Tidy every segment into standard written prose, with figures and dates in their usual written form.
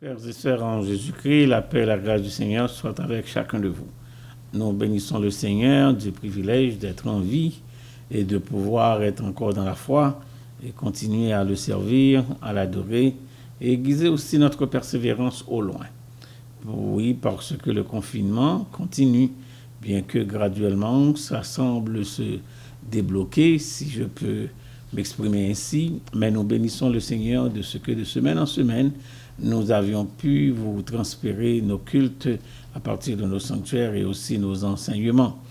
Frères et sœurs en Jésus-Christ, la paix et la grâce du Seigneur soient avec chacun de vous. Nous bénissons le Seigneur du privilège d'être en vie et de pouvoir être encore dans la foi et continuer à le servir, à l'adorer et aiguiser aussi notre persévérance au loin. Oui, parce que le confinement continue, bien que graduellement ça semble se débloquer, si je peux m'exprimer ainsi, mais nous bénissons le Seigneur de ce que de semaine en semaine, nous avions pu vous transférer nos cultes à partir de nos sanctuaires et aussi nos enseignements.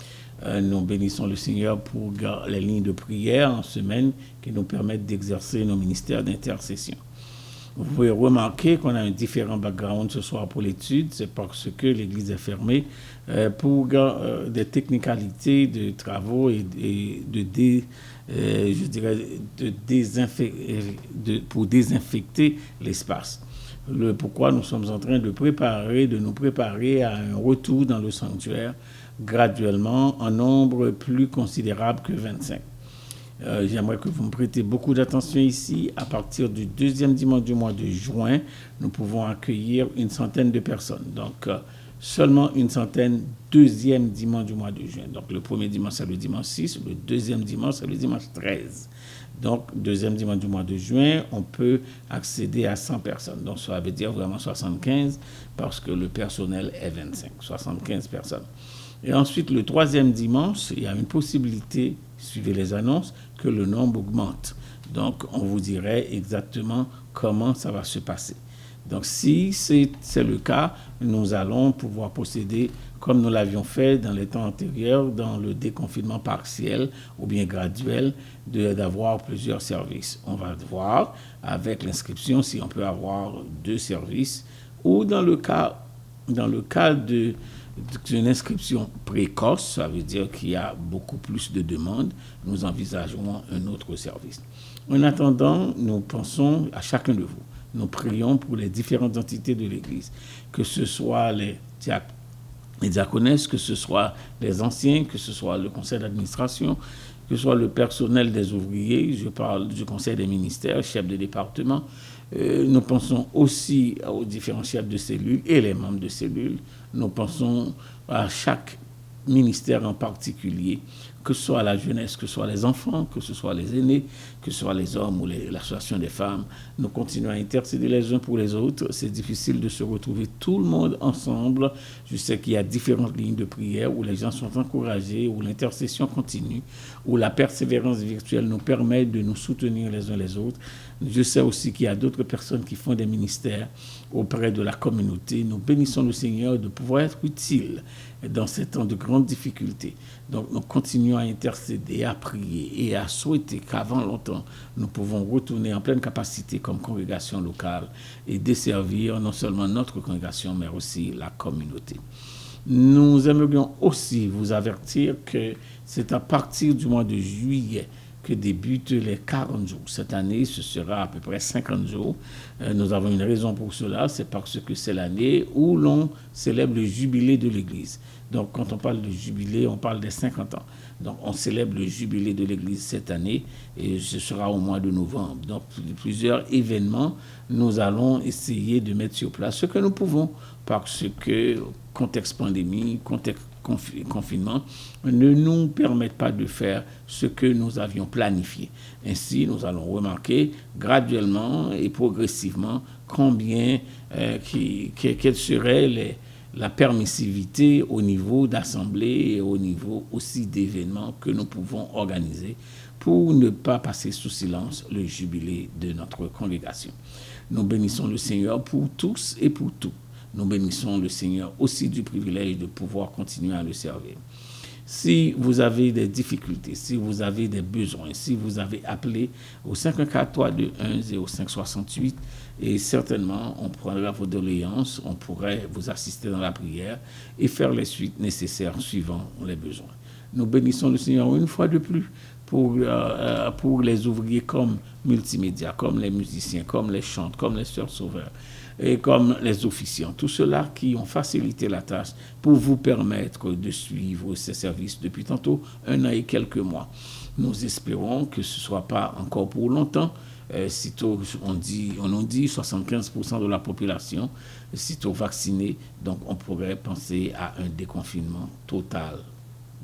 Nous bénissons le Seigneur pour les lignes de prière en semaine qui nous permettent d'exercer nos ministères d'intercession. Vous pouvez remarquer qu'on a un différent background ce soir pour l'étude, c'est parce que l'Église est fermée pour des technicalités de travaux et pour désinfecter l'espace. Pourquoi nous sommes en train de nous préparer à un retour dans le sanctuaire graduellement en nombre plus considérable que 25. J'aimerais que vous me prêtez beaucoup d'attention ici. À partir du deuxième dimanche du mois de juin, nous pouvons accueillir une centaine de personnes. Donc, seulement une centaine, deuxième dimanche du mois de juin. Donc, le premier dimanche, c'est le dimanche 6. Le deuxième dimanche, c'est le dimanche 13. Donc, deuxième dimanche du mois de juin, on peut accéder à 100 personnes. Donc, ça veut dire vraiment 75 parce que le personnel est 25. 75 personnes. Et ensuite, le troisième dimanche, il y a une possibilité, suivez les annonces, que le nombre augmente. Donc, on vous dirait exactement comment ça va se passer. Donc, si c'est le cas, nous allons pouvoir procéder comme nous l'avions fait dans les temps antérieurs, dans le déconfinement partiel ou bien graduel, d'avoir plusieurs services. On va voir avec l'inscription si on peut avoir 2 services ou dans le cas d'une inscription précoce, ça veut dire qu'il y a beaucoup plus de demandes, nous envisagerons un autre service. En attendant, nous pensons à chacun de vous. Nous prions pour les différentes entités de l'Église, que ce soit les diaconesses, que ce soit les anciens, que ce soit le conseil d'administration, que ce soit le personnel des ouvriers, je parle du conseil des ministères, chefs de département. Nous pensons aussi aux différents chefs de cellules et les membres de cellules. Nous pensons à chaque ministère en particulier, que ce soit la jeunesse, que ce soit les enfants, que ce soit les aînés, que ce soit les hommes ou l'association des femmes. Nous continuons à intercéder les uns pour les autres. C'est difficile de se retrouver tout le monde ensemble. Je sais qu'il y a différentes lignes de prière où les gens sont encouragés, où l'intercession continue, où la persévérance virtuelle nous permet de nous soutenir les uns les autres. Je sais aussi qu'il y a d'autres personnes qui font des ministères auprès de la communauté. Nous bénissons le Seigneur de pouvoir être utiles dans ces temps de grandes difficultés. Donc, nous continuons à intercéder, à prier et à souhaiter qu'avant longtemps, nous pouvons retourner en pleine capacité comme congrégation locale et desservir non seulement notre congrégation, mais aussi la communauté. Nous aimerions aussi vous avertir que c'est à partir du mois de juillet que débutent les 40 jours. Cette année, ce sera à peu près 50 jours. Nous avons une raison pour cela, c'est parce que c'est l'année où l'on célèbre le jubilé de l'Église. Donc, quand on parle de jubilé, on parle des 50 ans. Donc, on célèbre le jubilé de l'Église cette année et ce sera au mois de novembre. Donc, plusieurs événements, nous allons essayer de mettre sur place ce que nous pouvons parce que contexte pandémie, contexte confinement ne nous permettent pas de faire ce que nous avions planifié. Ainsi, nous allons remarquer graduellement et progressivement quelle serait la permissivité au niveau d'assemblée et au niveau aussi d'événements que nous pouvons organiser pour ne pas passer sous silence le jubilé de notre congrégation. Nous bénissons le Seigneur pour tous et pour tout. Nous bénissons le Seigneur aussi du privilège de pouvoir continuer à le servir. Si vous avez des difficultés, si vous avez des besoins, si vous avez appelé au 514-321-0568, et certainement on prendra vos doléances, on pourrait vous assister dans la prière et faire les suites nécessaires suivant les besoins. Nous bénissons le Seigneur une fois de plus pour les ouvriers comme multimédia, comme les musiciens, comme les chantres, comme les sœurs sauveurs, et comme les officiants, tous ceux-là qui ont facilité la tâche pour vous permettre de suivre ces services depuis tantôt 1 an et quelques mois. Nous espérons que ce ne soit pas encore pour longtemps. Sitôt on nous dit 75% de la population, sitôt vaccinée, donc on pourrait penser à un déconfinement total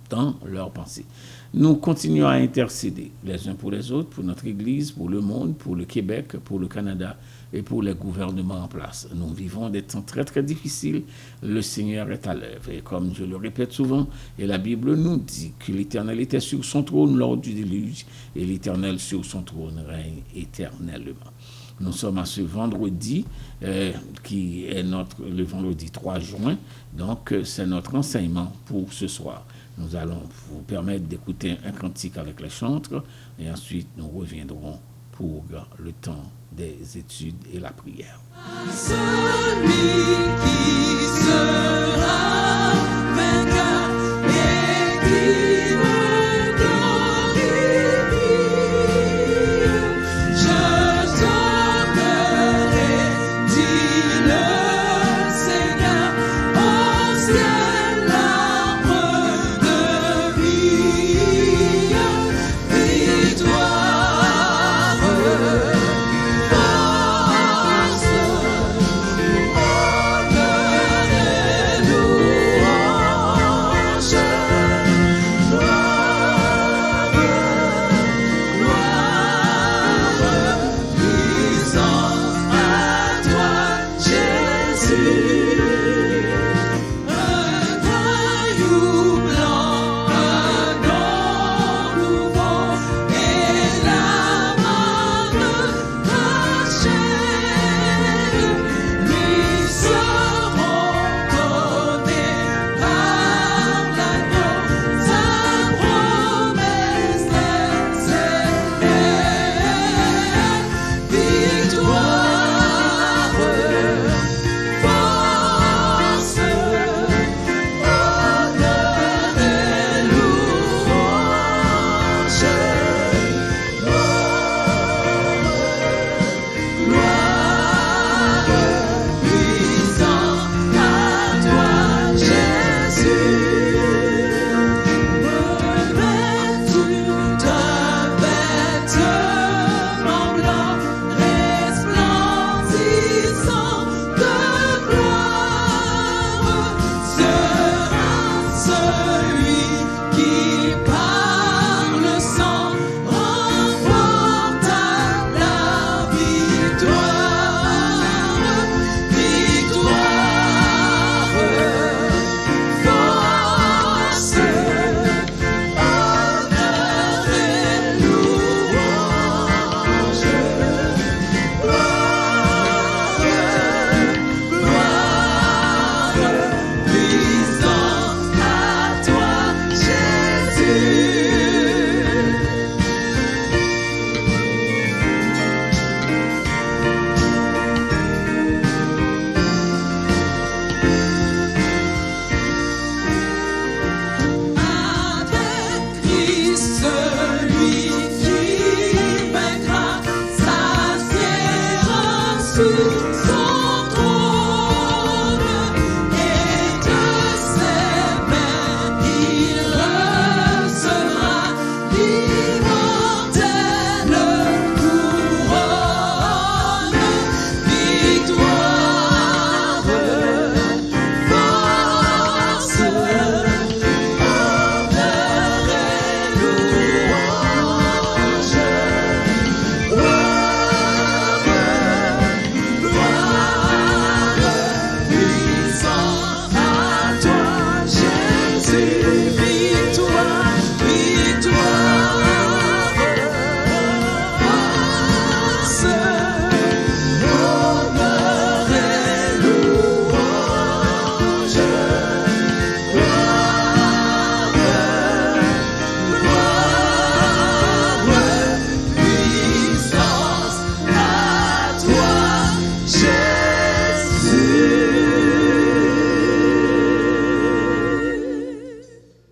dans leurs pensées. Nous continuons à intercéder les uns pour les autres, pour notre Église, pour le monde, pour le Québec, pour le Canada et pour les gouvernements en place. Nous vivons des temps très très difficiles. Le Seigneur est à l'œuvre. Et comme je le répète souvent, et la Bible nous dit que l'Éternel était sur son trône lors du déluge et l'Éternel sur son trône règne éternellement. Nous sommes à ce vendredi, qui est le vendredi 3 juin. Donc, c'est notre enseignement pour ce soir. Nous allons vous permettre d'écouter un cantique avec les chantres et ensuite nous reviendrons pour le temps des études et la prière. Celui qui sera vainqueur et qui me glorifie, je sauverai, dit le Seigneur, au ciel l'arbre de vie, victoire.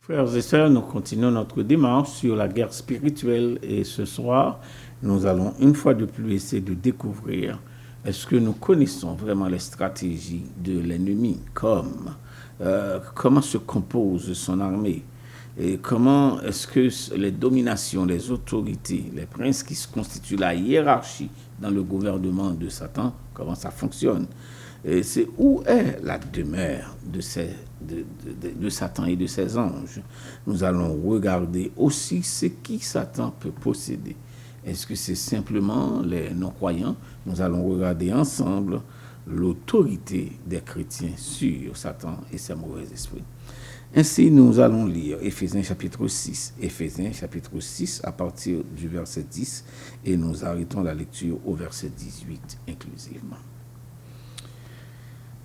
Frères et sœurs, nous continuons notre démarche sur la guerre spirituelle et ce soir, nous allons une fois de plus essayer de découvrir Est-ce que nous connaissons vraiment les stratégies de l'ennemi, comme comment se compose son armée et comment est-ce que les dominations, les autorités, les princes qui se constituent la hiérarchie dans le gouvernement de Satan, comment ça fonctionne? Et c'est où est la demeure de Satan et de ses anges. Nous allons regarder aussi ce qui Satan peut posséder. Est-ce que c'est simplement les non-croyants? Nous allons regarder ensemble l'autorité des chrétiens sur Satan et ses mauvais esprits. Ainsi, nous allons lire Éphésiens chapitre 6. Éphésiens chapitre 6 à partir du verset 10 et nous arrêtons la lecture au verset 18 inclusivement.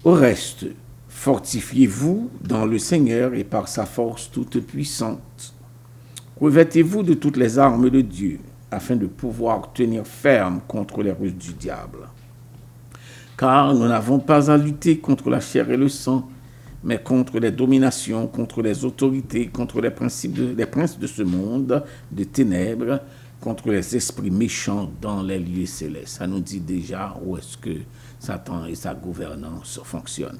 Au reste, fortifiez-vous dans le Seigneur et par sa force toute puissante. Revêtez-vous de toutes les armes de Dieu, afin de pouvoir tenir ferme contre les ruses du diable. Car nous n'avons pas à lutter contre la chair et le sang, mais contre les dominations, contre les autorités, contre les princes de ce monde de ténèbres, contre les esprits méchants dans les lieux célestes. Ça nous dit déjà où est-ce que Satan et sa gouvernance fonctionnent.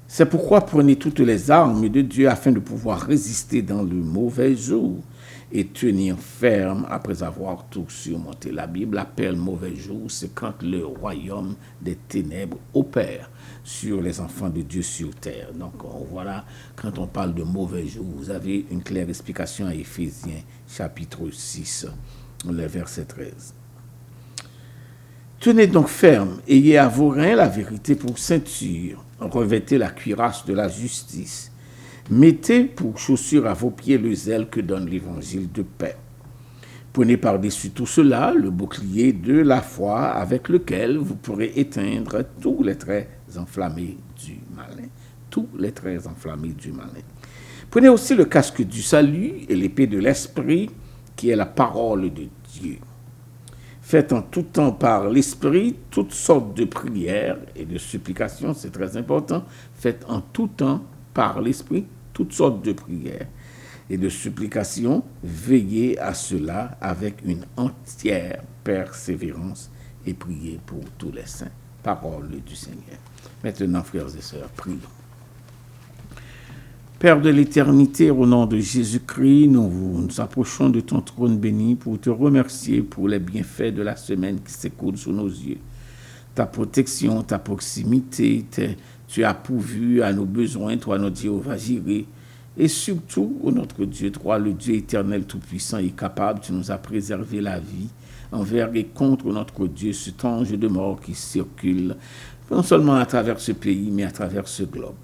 C'est pourquoi prenez toutes les armes de Dieu afin de pouvoir résister dans le mauvais jour et tenir ferme après avoir tout surmonté. La Bible appelle mauvais jour, c'est quand le royaume des ténèbres opère sur les enfants de Dieu sur terre. Donc voilà, quand on parle de mauvais jour, vous avez une claire explication à Éphésiens chapitre 6, le verset 13. Tenez donc ferme, ayez à vos reins la vérité pour ceinture, revêtez la cuirasse de la justice, mettez pour chaussure à vos pieds le zèle que donne l'évangile de paix. Prenez par-dessus tout cela le bouclier de la foi avec lequel vous pourrez éteindre tous les traits enflammés du malin. Tous les traits enflammés du malin. Prenez aussi le casque du salut et l'épée de l'esprit qui est la parole de Dieu. Faites en tout temps par l'esprit toutes sortes de prières et de supplications, c'est très important. Faites en tout temps par l'esprit toutes sortes de prières et de supplications, veillez à cela avec une entière persévérance et priez pour tous les saints. Parole du Seigneur. Maintenant, frères et sœurs, prions. Père de l'éternité, au nom de Jésus-Christ, nous nous approchons de ton trône béni pour te remercier pour les bienfaits de la semaine qui s'écoule sous nos yeux. Ta protection, ta proximité, tu as pourvu à nos besoins, toi, notre Jéhovah Jireh. Et surtout, ô notre Dieu, toi, le Dieu éternel, tout-puissant et capable, tu nous as préservé la vie envers et contre notre Dieu, cet ange de mort qui circule, non seulement à travers ce pays, mais à travers ce globe.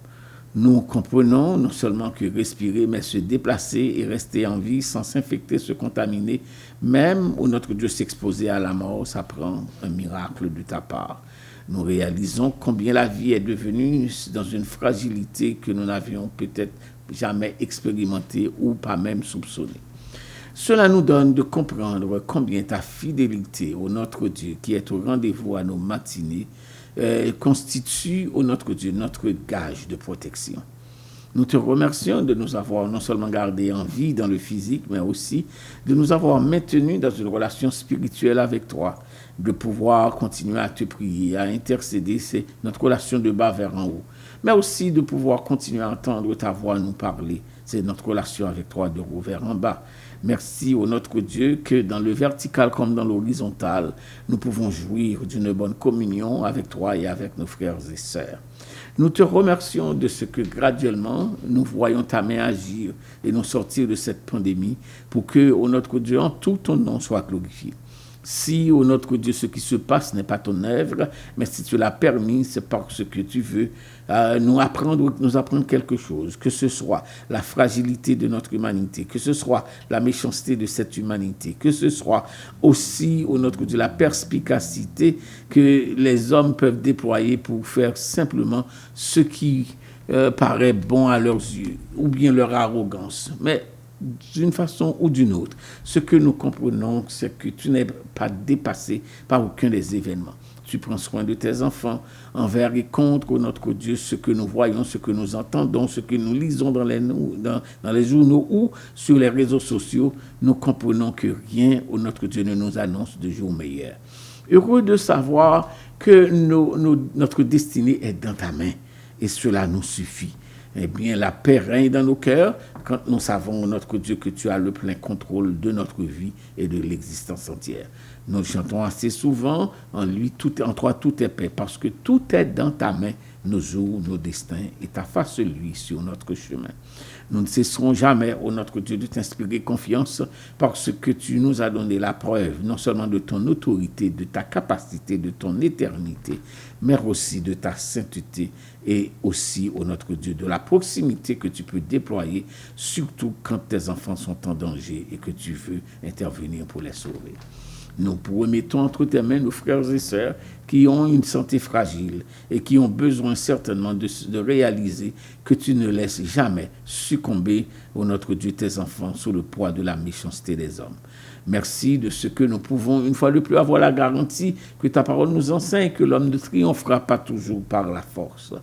Nous comprenons non seulement que respirer, mais se déplacer et rester en vie sans s'infecter, se contaminer, même où notre Dieu s'exposait à la mort, ça prend un miracle de ta part. Nous réalisons combien la vie est devenue dans une fragilité que nous n'avions peut-être jamais expérimentée ou pas même soupçonnée. Cela nous donne de comprendre combien ta fidélité au notre Dieu, qui est au rendez-vous à nos matinées, constitue, ô notre Dieu, notre gage de protection. Nous te remercions de nous avoir non seulement gardés en vie dans le physique, mais aussi de nous avoir maintenus dans une relation spirituelle avec toi, de pouvoir continuer à te prier, à intercéder, c'est notre relation de bas vers en haut, mais aussi de pouvoir continuer à entendre ta voix nous parler, c'est notre relation avec toi de haut vers en bas. Merci au notre Dieu que dans le vertical comme dans l'horizontal, nous pouvons jouir d'une bonne communion avec toi et avec nos frères et sœurs. Nous te remercions de ce que graduellement nous voyons ta main agir et nous sortir de cette pandémie pour que, ô notre Dieu, en tout ton nom soit glorifié. Si, ô notre Dieu, ce qui se passe n'est pas ton œuvre, mais si tu l'as permis, c'est parce que tu veux nous apprendre quelque chose, que ce soit la fragilité de notre humanité, que ce soit la méchanceté de cette humanité, que ce soit aussi, ô notre Dieu, la perspicacité que les hommes peuvent déployer pour faire simplement ce qui paraît bon à leurs yeux, ou bien leur arrogance. Mais d'une façon ou d'une autre, ce que nous comprenons, c'est que tu n'es pas dépassé par aucun des événements. Tu prends soin de tes enfants envers et contre, ô notre Dieu, ce que nous voyons, ce que nous entendons, ce que nous lisons dans les journaux ou sur les réseaux sociaux. Nous comprenons que rien, ô notre Dieu, ne nous annonce de jour meilleur. Heureux de savoir que notre destinée est dans ta main. Et cela nous suffit. Eh bien, la paix règne dans nos cœurs quand nous savons, notre Dieu, que tu as le plein contrôle de notre vie et de l'existence entière. Nous chantons assez souvent, en toi tout est paix, parce que tout est dans ta main, nos jours, nos destins, et ta face lui sur notre chemin. Nous ne cesserons jamais, ô notre Dieu, de t'inspirer confiance parce que tu nous as donné la preuve, non seulement de ton autorité, de ta capacité, de ton éternité, mais aussi de ta sainteté et aussi, ô notre Dieu, de la proximité que tu peux déployer, surtout quand tes enfants sont en danger et que tu veux intervenir pour les sauver. Nous remettons entre tes mains nos frères et sœurs qui ont une santé fragile et qui ont besoin certainement de réaliser que tu ne laisses jamais succomber, ô notre Dieu, tes enfants sous le poids de la méchanceté des hommes. Merci de ce que nous pouvons, une fois de plus, avoir la garantie que ta parole nous enseigne que l'homme ne triomphera pas toujours par la force.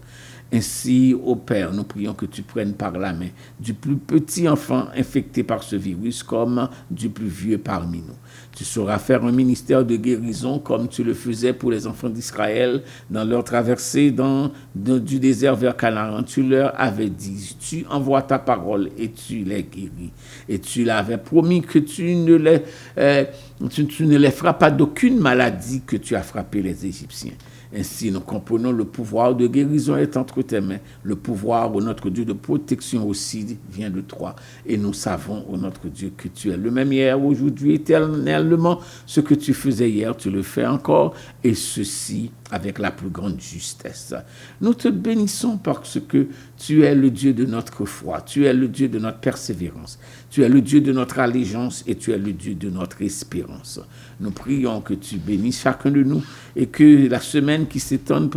Ainsi, ô Père, nous prions que tu prennes par la main du plus petit enfant infecté par ce virus comme du plus vieux parmi nous. Tu sauras faire un ministère de guérison comme tu le faisais pour les enfants d'Israël dans leur traversée du désert vers Canaan. Tu leur avais dit, tu envoies ta parole et tu les guéris. Et tu l'avais promis que tu ne les feras pas d'aucune maladie que tu as frappé les Égyptiens. Ainsi, nous comprenons le pouvoir de guérison est entre tes mains. Le pouvoir, ô notre Dieu, de protection aussi vient de toi. Et nous savons, ô notre Dieu, que tu es le même hier, aujourd'hui, éternellement. Ce que tu faisais hier, tu le fais encore. Et ceci avec la plus grande justesse. Nous te bénissons parce que tu es le Dieu de notre foi. Tu es le Dieu de notre persévérance. Tu es le Dieu de notre allégeance et tu es le Dieu de notre espérance. Nous prions que tu bénisses chacun de nous et que la semaine qui s'étonne,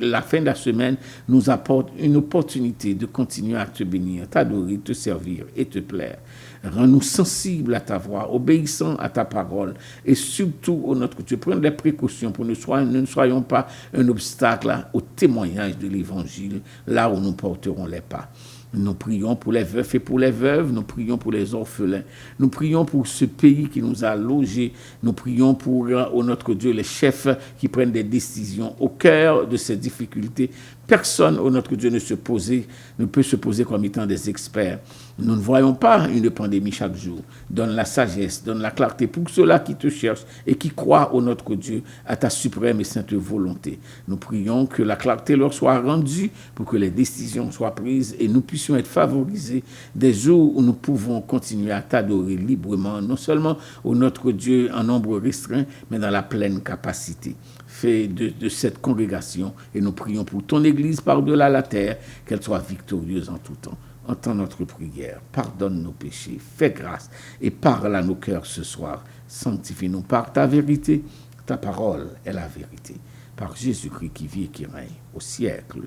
la fin de la semaine nous apporte une opportunité de continuer à te bénir, t'adorer, te servir et te plaire. Rends-nous sensibles à ta voix, obéissants à ta parole et surtout, ô notre Dieu, prends des précautions pour que nous ne soyons pas un obstacle au témoignage de l'Évangile, là où nous porterons les pas. Nous prions pour les veufs et pour les veuves, nous prions pour les orphelins, nous prions pour ce pays qui nous a logés, nous prions pour, ô notre Dieu, les chefs qui prennent des décisions au cœur de ces difficultés. Personne, ô notre Dieu, ne peut se poser comme étant des experts. Nous ne voyons pas une pandémie chaque jour. Donne la sagesse, donne la clarté pour ceux-là qui te cherchent et qui croient, ô notre Dieu, à ta suprême et sainte volonté. Nous prions que la clarté leur soit rendue pour que les décisions soient prises et nous puissions être favorisés des jours où nous pouvons continuer à t'adorer librement, non seulement, ô notre Dieu, en nombre restreint, mais dans la pleine capacité. Fais de cette congrégation et nous prions pour ton Église par-delà la terre, qu'elle soit victorieuse en tout temps. Entends notre prière, pardonne nos péchés, fais grâce et parle à nos cœurs ce soir. Sanctifie-nous par ta vérité, ta parole est la vérité. Par Jésus-Christ qui vit et qui règne au siècle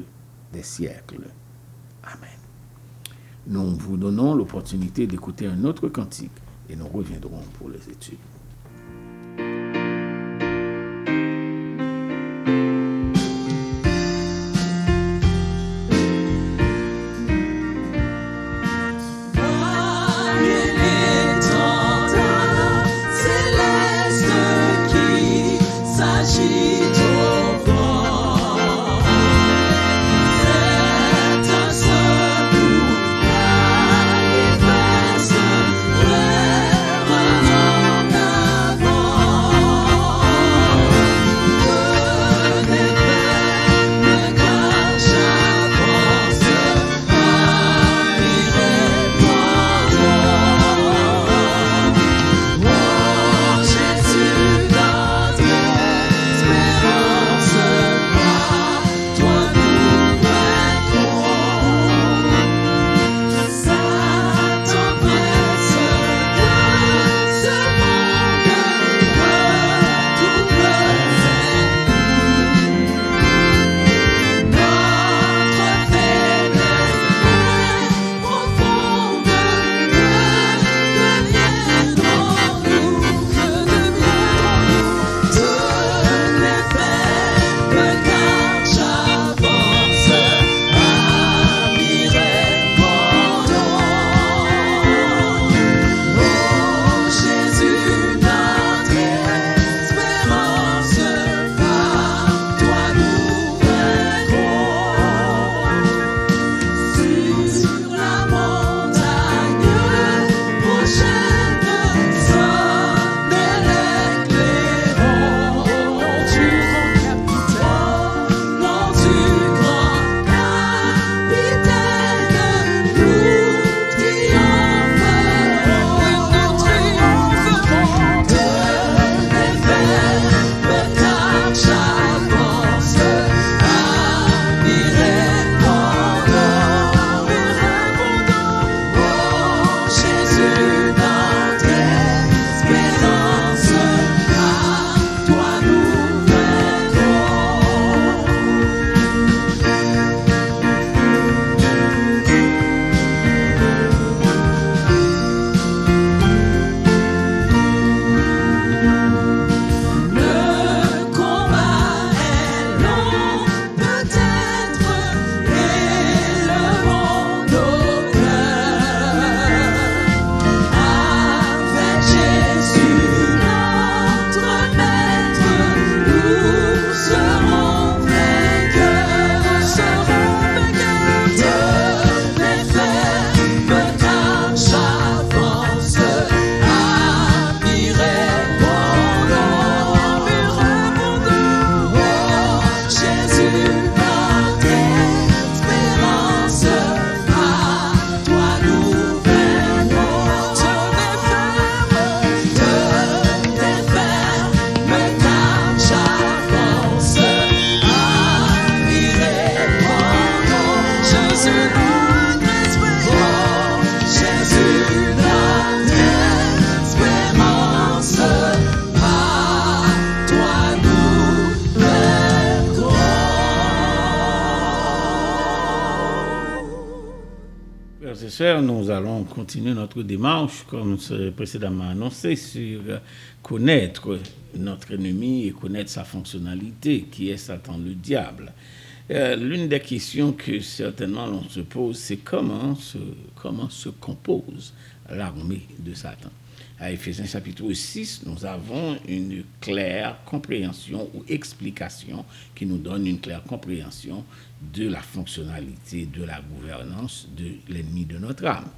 des siècles. Amen. Nous vous donnons l'opportunité d'écouter un autre cantique et nous reviendrons pour les études. Manifeste, frères, nous allons continuer notre démarche, comme précédemment annoncé, sur connaître notre ennemi et connaître sa fonctionnalité, qui est Satan, le diable. L'une des questions que certainement l'on se pose, c'est comment se compose l'armée de Satan. À Éphésiens chapitre 6, nous avons une claire compréhension ou explication qui nous donne une claire compréhension de la fonctionnalité, de la gouvernance de l'ennemi de notre âme.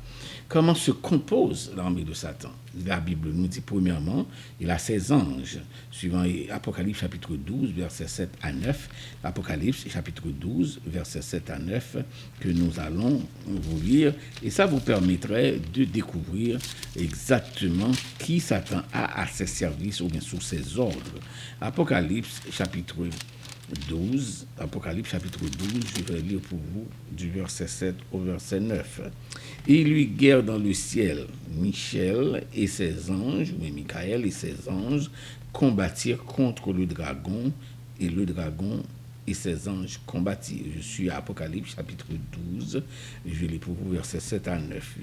Comment se compose l'armée de Satan? La Bible nous dit premièrement, il a ses anges, suivant Apocalypse chapitre 12, versets 7 à 9. Apocalypse chapitre 12, versets 7 à 9, que nous allons vous lire. Et ça vous permettrait de découvrir exactement qui Satan a à ses services ou bien sous ses ordres. Apocalypse chapitre 12, je vais lire pour vous du verset 7 au verset 9. Il lui guerre dans le ciel, Michaël et ses anges, Michaël et ses anges combattirent contre le dragon, et le dragon et ses anges combattirent. Je suis à Apocalypse chapitre 12, je lis pour vous verset 7 à 9.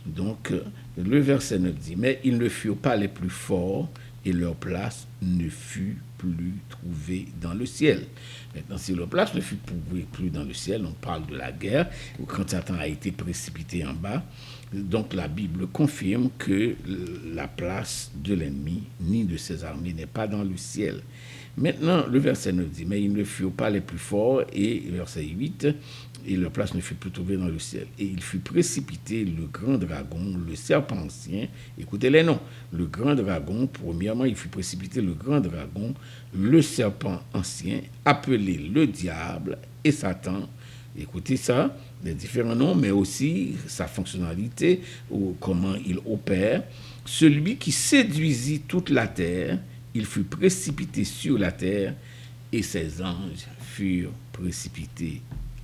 Donc, le verset 9 dit, mais ils ne furent pas les plus forts, et leur place ne fut plus trouvée dans le ciel. Maintenant, si leur place ne fut plus dans le ciel, on parle de la guerre, quand Satan a été précipité en bas. Donc, la Bible confirme que la place de l'ennemi, ni de ses armées, n'est pas dans le ciel. Maintenant, le verset 9 dit, mais ils ne furent pas les plus forts, et verset 8, et leur place ne fut plus trouvée dans le ciel. Et il fut précipité le grand dragon, le serpent ancien. Écoutez les noms. Le grand dragon, premièrement, il fut précipité le grand dragon, le serpent ancien, appelé le diable et Satan. Écoutez ça, les différents noms, mais aussi sa fonctionnalité, ou comment il opère. Celui qui séduisit toute la terre, il fut précipité sur la terre, et ses anges furent précipités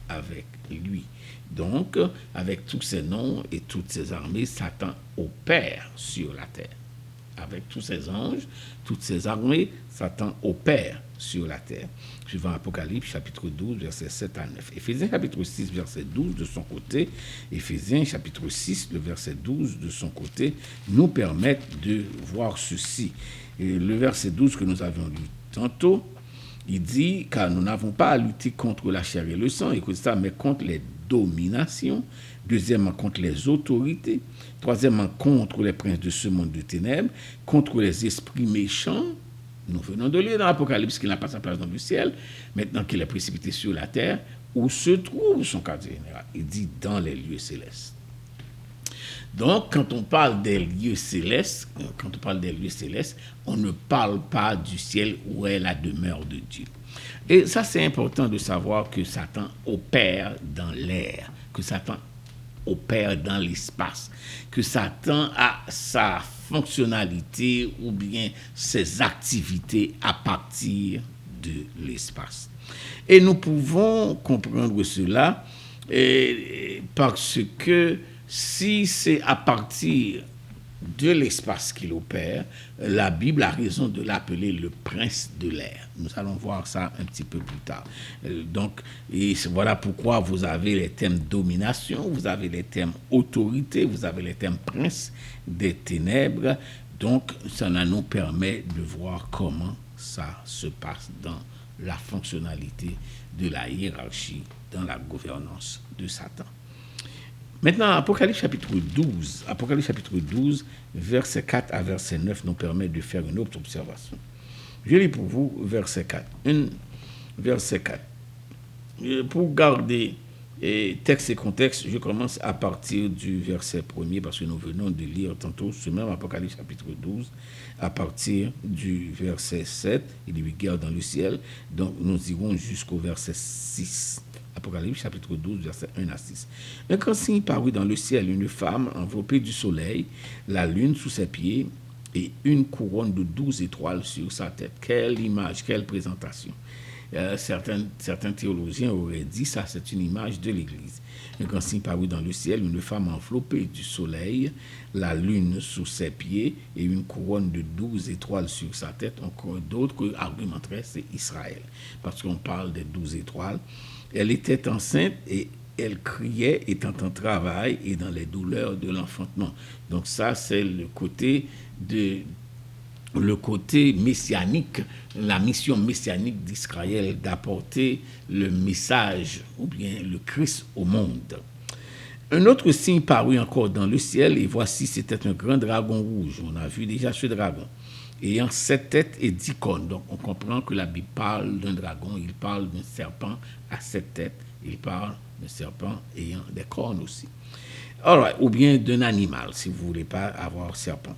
avec lui. Donc, avec tous ces noms et toutes ces armées, Satan opère sur la terre. Avec tous ces anges, toutes ces armées, Satan opère sur la terre. Suivant Apocalypse, chapitre 12, versets 7 à 9. Éphésiens, chapitre 6, verset 12, de son côté, Éphésiens, chapitre 6, le verset 12, de son côté, nous permettent de voir ceci. Et le verset 12 que nous avions lu tantôt, il dit, car nous n'avons pas à lutter contre la chair et le sang, écoute ça, mais contre les dominations. Deuxièmement, contre les autorités. Troisièmement, contre les princes de ce monde de ténèbres, contre les esprits méchants. Nous venons de lire dans l'Apocalypse qu'il n'a pas sa place dans le ciel, maintenant qu'il est précipité sur la terre, où se trouve son quartier général. Il dit dans les lieux célestes. Donc, quand on parle des lieux célestes, on ne parle pas du ciel où est la demeure de Dieu. Et ça, c'est important de savoir que Satan opère dans l'air, que Satan opère dans l'espace, que Satan a sa fonctionnalité ou bien ses activités à partir de l'espace. Et nous pouvons comprendre cela parce que si c'est à partir de l'espace qu'il opère, la Bible a raison de l'appeler le prince de l'air. Nous allons voir ça un petit peu plus tard. Donc, et voilà pourquoi vous avez les thèmes domination, vous avez les thèmes autorité, vous avez les thèmes prince des ténèbres. Donc, ça nous permet de voir comment ça se passe dans la fonctionnalité de la hiérarchie, dans la gouvernance de Satan. Maintenant, Apocalypse chapitre 12, verset 4 à verset 9 nous permet de faire une autre observation. Je lis pour vous verset 4. Verset 4. Pour garder texte et contexte, je commence à partir du verset 1er parce que nous venons de lire tantôt ce même Apocalypse chapitre 12 à partir du verset 7. Il lui guerre dans le ciel. Donc, nous irons jusqu'au verset 6. Apocalypse chapitre 12, verset 1 à 6. Un grand signe parut dans le ciel, une femme enveloppée du soleil, la lune sous ses pieds et une couronne de 12 étoiles sur sa tête. Quelle image, quelle présentation. Certains théologiens auraient dit ça, c'est une image de l'Église. Un grand signe parut dans le ciel, une femme enveloppée du soleil, la lune sous ses pieds et une couronne de 12 étoiles sur sa tête. Encore d'autres argumenteraient, c'est Israël, parce qu'on parle des 12 étoiles. Elle était enceinte et elle criait étant en travail et dans les douleurs de l'enfantement. Donc ça, c'est le côté messianique, la mission messianique d'Israël d'apporter le message ou bien le Christ au monde. Un autre signe parut encore dans le ciel, et voici, c'était un grand dragon rouge. On a vu déjà ce dragon, ayant 7 têtes et 10 cornes. Donc, on comprend que la Bible parle d'un dragon, il parle d'un serpent à 7 têtes, il parle d'un serpent ayant des cornes aussi. Alright, ou bien d'un animal, si vous ne voulez pas avoir serpent.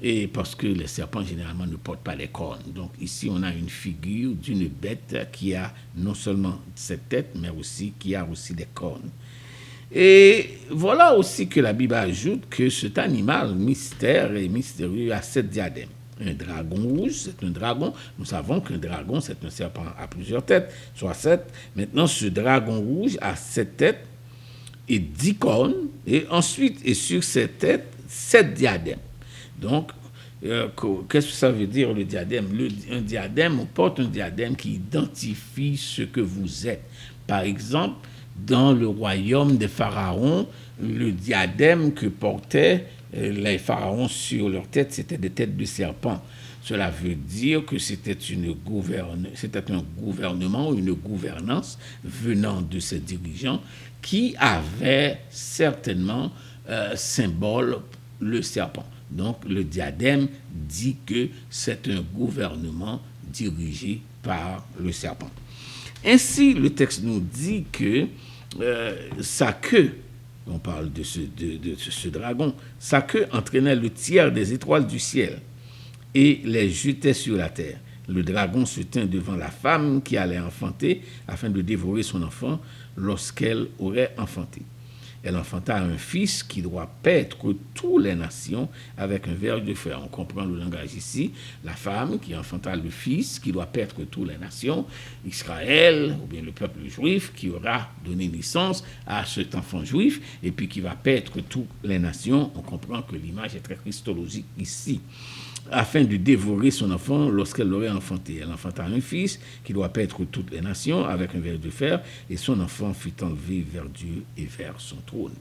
Et parce que les serpents, généralement, ne portent pas les cornes. Donc, ici, on a une figure d'une bête qui a non seulement 7 têtes, mais aussi qui a aussi des cornes. Et voilà aussi que la Bible ajoute que cet animal mystère et mystérieux a 7 diadèmes. Un dragon rouge, c'est un dragon. Nous savons qu'un dragon, c'est un serpent à plusieurs têtes, soit 7. Maintenant, ce dragon rouge a 7 têtes et 10 cornes. Et ensuite, et sur ces têtes, 7 diadèmes. Donc, qu'est-ce que ça veut dire le diadème? Un diadème, on porte un diadème qui identifie ce que vous êtes. Par exemple, dans le royaume des pharaons, le diadème que portaient les pharaons sur leur tête, c'était des têtes de serpents. Cela veut dire que c'était un gouvernement ou une gouvernance venant de ces dirigeants qui avait certainement symbole le serpent. Donc le diadème dit que c'est un gouvernement dirigé par le serpent. Ainsi, le texte nous dit que sa queue, on parle de ce dragon, sa queue entraînait le tiers des étoiles du ciel et les jetait sur la terre. Le dragon se tint devant la femme qui allait enfanter afin de dévorer son enfant lorsqu'elle aurait enfanté. Elle enfanta un fils qui doit paître toutes les nations avec un verge de fer. On comprend le langage ici. La femme qui enfanta le fils qui doit paître toutes les nations, Israël, ou bien le peuple juif, qui aura donné naissance à cet enfant juif, et puis qui va paître toutes les nations. On comprend que l'image est très christologique ici. Afin de dévorer son enfant lorsqu'elle l'aurait enfanté. Elle enfanta un fils qui doit paître toutes les nations avec un verge de fer, et son enfant fut enlevé vers Dieu et vers son trône.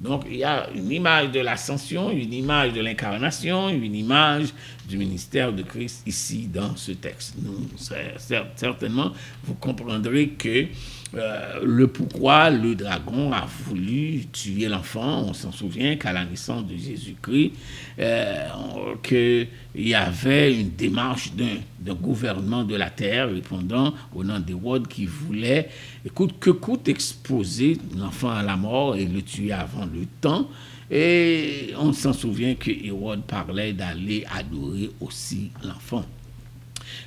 Donc, il y a une image de l'ascension, une image de l'incarnation, une image du ministère de Christ ici dans ce texte. Certainement, vous comprendrez que le pourquoi le dragon a voulu tuer l'enfant. On s'en souvient qu'à la naissance de Jésus-Christ, qu'il y avait une démarche d'un gouvernement de la terre répondant au nom d'Hérode qui voulait, coûte que coûte, exposer l'enfant à la mort et le tuer avant le temps. Et on s'en souvient que Hérode parlait d'aller adorer aussi l'enfant.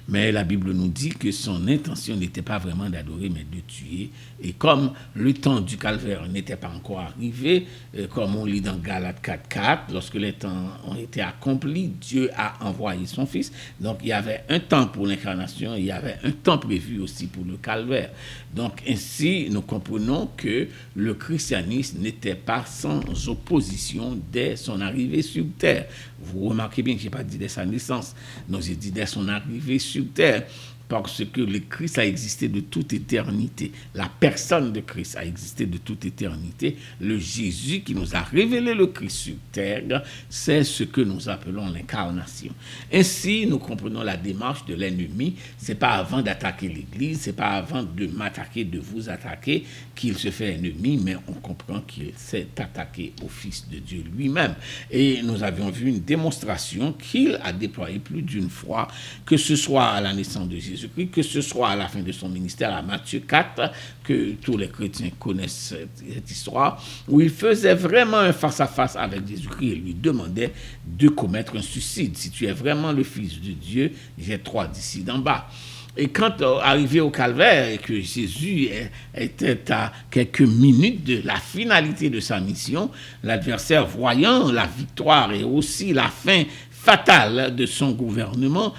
Mais la Bible nous dit que son intention n'était pas vraiment d'adorer, mais de tuer. Et comme le temps du calvaire n'était pas encore arrivé, comme on lit dans Galates 4:4, lorsque les temps ont été accomplis, Dieu a envoyé son Fils. Donc il y avait un temps pour l'incarnation, il y avait un temps prévu aussi pour le calvaire. Donc ainsi, nous comprenons que le christianisme n'était pas sans opposition dès son arrivée sur terre. Vous remarquez bien que je n'ai pas dit dès sa naissance, non, j'ai dit dès son arrivée sur terre, parce que le Christ a existé de toute éternité. La personne de Christ a existé de toute éternité. Le Jésus qui nous a révélé le Christ sur terre, c'est ce que nous appelons l'incarnation. Ainsi, nous comprenons la démarche de l'ennemi. Ce n'est pas avant d'attaquer l'Église, ce n'est pas avant de m'attaquer, de vous attaquer, qu'il se fait ennemi, mais on comprend qu'il s'est attaqué au Fils de Dieu lui-même. Et nous avions vu une démonstration qu'il a déployée plus d'une fois, que ce soit à la naissance de Jésus, que ce soit à la fin de son ministère à Matthieu 4, que tous les chrétiens connaissent cette histoire, où il faisait vraiment un face-à-face avec Jésus-Christ et lui demandait de commettre un suicide. Si tu es vraiment le Fils de Dieu, j'ai 3 d'ici d'en bas. Et quand arrivé au calvaire et que Jésus était à quelques minutes de la finalité de sa mission, l'adversaire, voyant la victoire et aussi la fin fatale de son gouvernement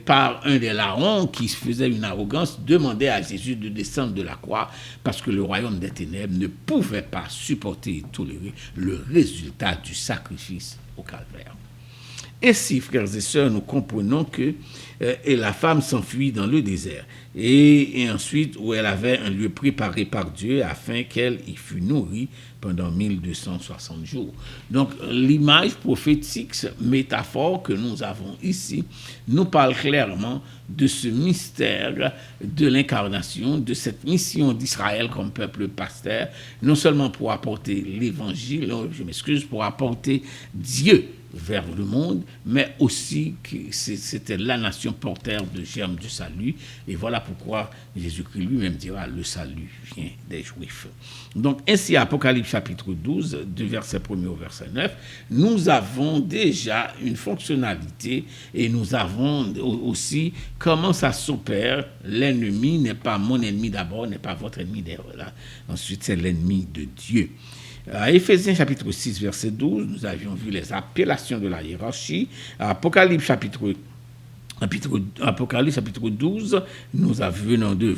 par un des larrons qui faisait une arrogance, demandait à Jésus de descendre de la croix parce que le royaume des ténèbres ne pouvait pas supporter et tolérer le résultat du sacrifice au calvaire. Ainsi, frères et sœurs, nous comprenons que et la femme s'enfuit dans le désert. Et ensuite, où elle avait un lieu préparé par Dieu afin qu'elle y fût nourrie pendant 1260 jours. Donc, l'image prophétique, métaphore que nous avons ici, nous parle clairement de ce mystère de l'incarnation, de cette mission d'Israël comme peuple pasteur, non seulement pour apporter l'évangile, pour apporter Dieu vers le monde, mais aussi que c'était la nation porteur de germes du salut. Et voilà pourquoi Jésus-Christ lui-même dira, le salut vient des Juifs. Donc, ainsi, Apocalypse chapitre 12, du verset 1er au verset 9, nous avons déjà une fonctionnalité et nous avons aussi comment ça s'opère. L'ennemi n'est pas mon ennemi d'abord, n'est pas votre ennemi d'abord. Ensuite, c'est l'ennemi de Dieu. À Éphésiens chapitre 6, verset 12, nous avions vu les appellations de la hiérarchie. À Apocalypse chapitre 12, nous venons de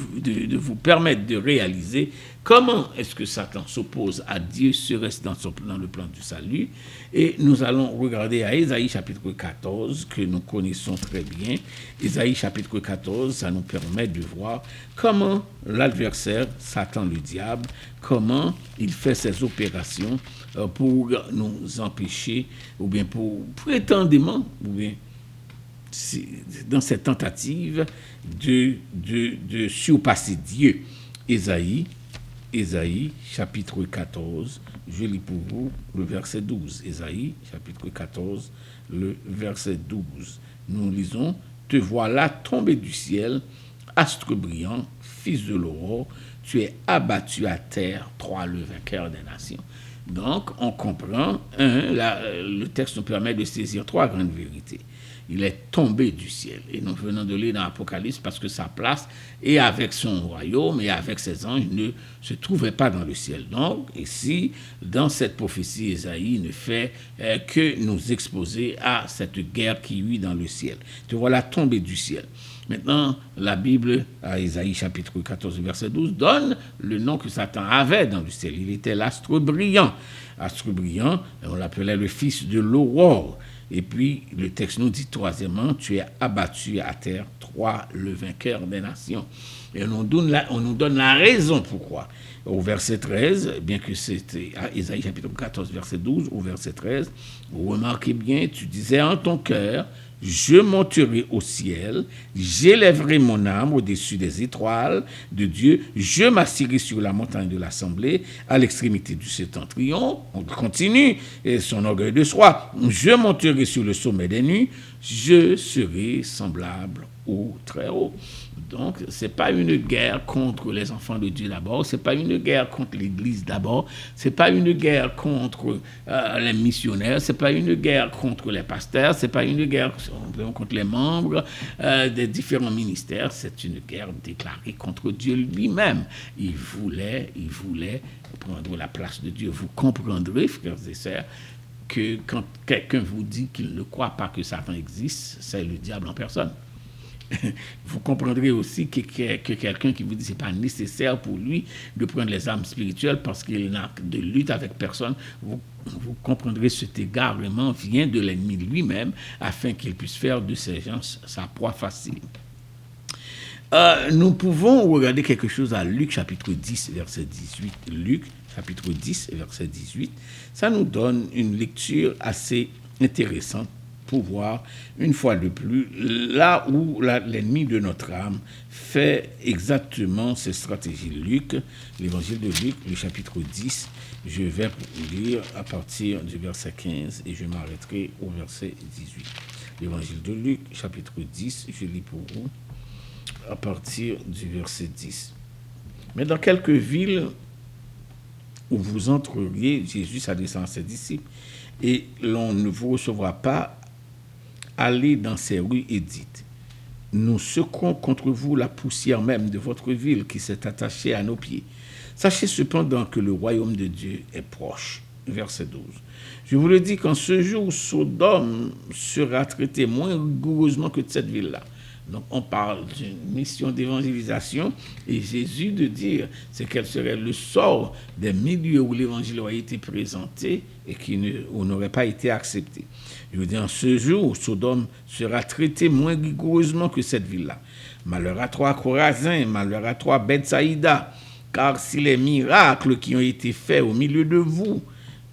vous permettre de réaliser comment est-ce que Satan s'oppose à Dieu, serait-ce dans le plan du salut. Et nous allons regarder à Ésaïe chapitre 14, que nous connaissons très bien. Ésaïe chapitre 14, ça nous permet de voir comment l'adversaire, Satan le diable, comment il fait ses opérations pour nous empêcher, ou bien pour prétendument, ou bien dans cette tentative de surpasser Dieu. Ésaïe chapitre 14, je lis pour vous le verset 12. Ésaïe chapitre 14, le verset 12. Nous lisons: te voilà tombé du ciel, astre brillant, fils de l'aurore, tu es abattu à terre, toi le vainqueur des nations. Donc, on comprend, le texte nous permet de saisir trois grandes vérités. Il est tombé du ciel. Et nous venons de lire dans l'Apocalypse parce que sa place, et avec son royaume, et avec ses anges, ne se trouvait pas dans le ciel. Donc, ici, dans cette prophétie, Ésaïe ne fait que nous exposer à cette guerre qui vit dans le ciel. Te voilà tombé du ciel. Maintenant, la Bible, à Ésaïe chapitre 14, verset 12, donne le nom que Satan avait dans le ciel. Il était l'astre brillant. Astre brillant, on l'appelait le fils de l'aurore. Et puis, le texte nous dit, troisièmement, tu es abattu à terre, toi, le vainqueur des nations. Et on nous donne la raison pourquoi. Au verset 13, bien que c'était à Ésaïe chapitre 14, verset 12, au verset 13, remarquez bien, tu disais en ton cœur, je monterai au ciel, j'élèverai mon âme au-dessus des étoiles de Dieu, je m'assirai sur la montagne de l'assemblée, à l'extrémité du septentrion, on continue, et son orgueil de soi, je monterai sur le sommet des nues, je serai semblable au Très-Haut. Donc, ce n'est pas une guerre contre les enfants de Dieu d'abord, ce n'est pas une guerre contre l'Église d'abord, ce n'est pas une guerre contre les missionnaires, ce n'est pas une guerre contre les pasteurs, ce n'est pas une guerre contre les membres des différents ministères, c'est une guerre déclarée contre Dieu lui-même. Il voulait prendre la place de Dieu. Vous comprendrez, frères et sœurs, que quand quelqu'un vous dit qu'il ne croit pas que Satan existe, c'est le diable en personne. Vous comprendrez aussi que quelqu'un qui vous dit que ce n'est pas nécessaire pour lui de prendre les armes spirituelles parce qu'il n'a de lutte avec personne, vous comprendrez cet égarement vient de l'ennemi lui-même afin qu'il puisse faire de ces gens sa proie facile. Nous pouvons regarder quelque chose à Luc chapitre 10 verset 18. Luc chapitre 10 verset 18. Ça nous donne une lecture assez intéressante pour voir une fois de plus là où l'ennemi de notre âme fait exactement ses stratégies. Luc, l'évangile de Luc, le chapitre 10, je vais lire à partir du verset 15 et je m'arrêterai au verset 18. L'évangile de Luc, chapitre 10, je lis pour vous à partir du verset 10. Mais dans quelques villes où vous entreriez, Jésus s'adressant à ses disciples, et l'on ne vous recevra pas, allez dans ces rues et dites, nous secouons contre vous la poussière même de votre ville qui s'est attachée à nos pieds. Sachez cependant que le royaume de Dieu est proche. Verset 12. Je vous le dis qu'en ce jour, Sodome sera traité moins rigoureusement que cette ville-là. Donc on parle d'une mission d'évangélisation et Jésus de dire c'est quel serait le sort des milieux où l'évangile aurait été présenté et qui n'aurait pas été accepté. Je veux dire, en ce jour, Sodome sera traité moins rigoureusement que cette ville-là. Malheur à toi, Chorazin, malheur à toi, Bethsaïda, car si les miracles qui ont été faits au milieu de vous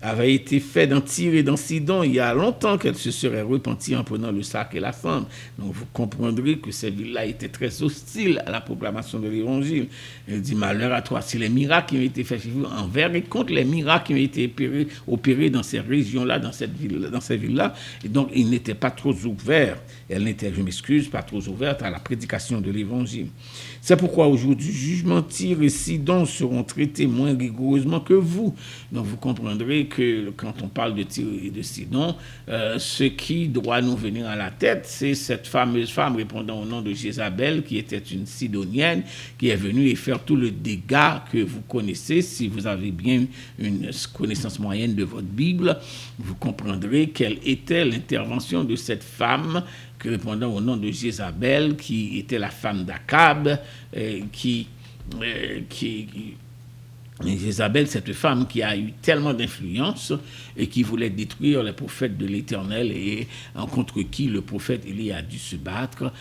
avaient été faits dans Tyr et dans Sidon, il y a longtemps qu'elle se serait repentie en prenant le sac et la femme. Donc vous comprendrez que ces villes-là étaient très hostiles à la proclamation de l'évangile. Elle dit, malheur à toi, si les miracles qui ont été faits chez vous, envers et contre les miracles qui ont été opérés dans ces régions-là, dans ces villes-là, et donc ils n'étaient pas trop ouverts. Elle n'était, je m'excuse, pas trop ouverte à la prédication de l'évangile. C'est pourquoi aujourd'hui, jugement Tyr et Sidon seront traités moins rigoureusement que vous. Donc vous comprendrez que quand on parle de Tyr et de Sidon, ce qui doit nous venir à la tête, c'est cette fameuse femme répondant au nom de Jézabel, qui était une Sidonienne, qui est venue et faire tout le dégât que vous connaissez. Si vous avez bien une connaissance moyenne de votre Bible, vous comprendrez quelle était l'intervention de cette femme répondant au nom de Jézabel, qui était la femme d'Akab, Jézabel, cette femme qui a eu tellement d'influence et qui voulait détruire les prophètes de l'Éternel et contre qui le prophète Élie a dû se battre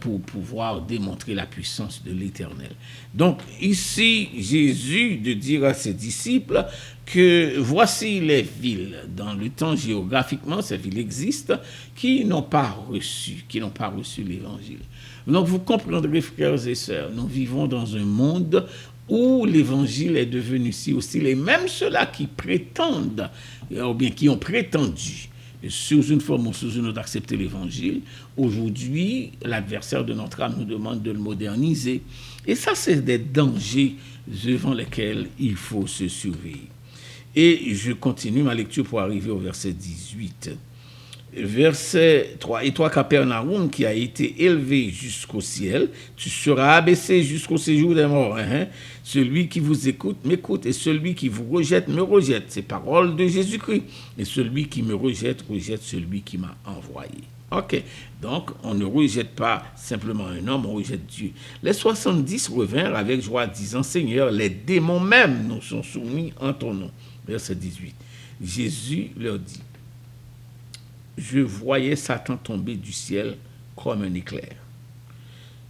pour pouvoir démontrer la puissance de l'Éternel. Donc ici, Jésus de dire à ses disciples que voici les villes, dans le temps géographiquement, ces villes existent, qui n'ont pas reçu l'Évangile. Donc vous comprendrez, frères et sœurs, nous vivons dans un monde où l'évangile est devenu si hostile, et même ceux-là qui prétendent, ou bien qui ont prétendu, sous une forme ou sous une autre, accepter l'évangile, aujourd'hui, l'adversaire de notre âme nous demande de le moderniser. Et ça, c'est des dangers devant lesquels il faut se surveiller. Et je continue ma lecture pour arriver au verset 18. Verset 3. Et toi, Capernaum, qui a été élevé jusqu'au ciel, tu seras abaissé jusqu'au séjour des morts. Celui qui vous écoute, m'écoute, et celui qui vous rejette, me rejette. C'est parole de Jésus-Christ. Et celui qui me rejette, rejette celui qui m'a envoyé. Ok, donc on ne rejette pas simplement un homme, on rejette Dieu. Les 70 revinrent avec joie, disant, Seigneur, les démons même nous sont soumis en ton nom. Verset 18. Jésus leur dit, je voyais Satan tomber du ciel comme un éclair.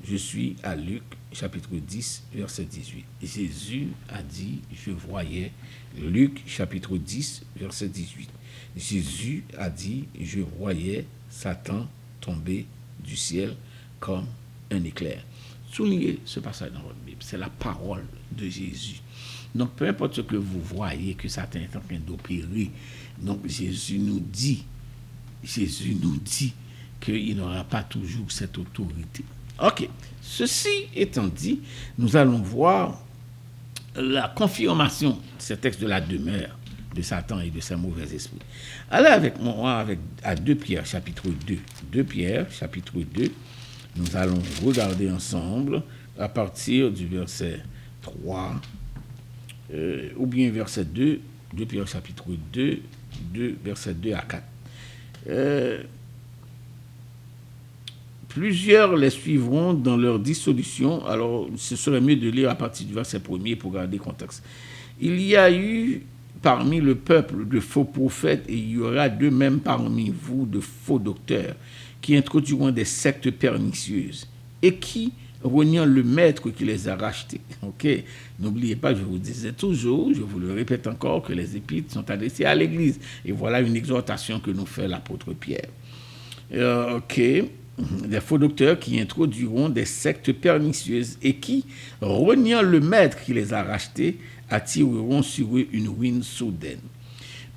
Je suis à Luc, chapitre 10, verset 18. Jésus a dit, je voyais, Luc, chapitre 10, verset 18. Jésus a dit, je voyais Satan tomber du ciel comme un éclair. Soulignez ce passage dans votre Bible, c'est la parole de Jésus. Donc, peu importe ce que vous voyez que Satan est en train d'opérer, donc Jésus nous dit qu'il n'aura pas toujours cette autorité. Ok, ceci étant dit, nous allons voir la confirmation de ce texte de la demeure de Satan et de ses mauvais esprits. Allez avec moi à 2 Pierre, chapitre 2. 2 Pierre, chapitre 2, nous allons regarder ensemble à partir du verset 3, ou bien verset 2, 2 Pierre, chapitre 2, verset 2 à 4. Plusieurs les suivront dans leur dissolution. Alors, ce serait mieux de lire à partir du verset 1er pour garder contexte. Il y a eu parmi le peuple de faux prophètes, et il y aura de même parmi vous de faux docteurs qui introduiront des sectes pernicieuses et qui, reniant le maître qui les a rachetés. Ok, n'oubliez pas, je vous disais toujours, je vous le répète encore, que les épîtres sont adressées à l'Église. Et voilà une exhortation que nous fait l'apôtre Pierre. Des faux docteurs qui introduiront des sectes pernicieuses et qui, reniant le maître qui les a rachetés, attireront sur eux une ruine soudaine.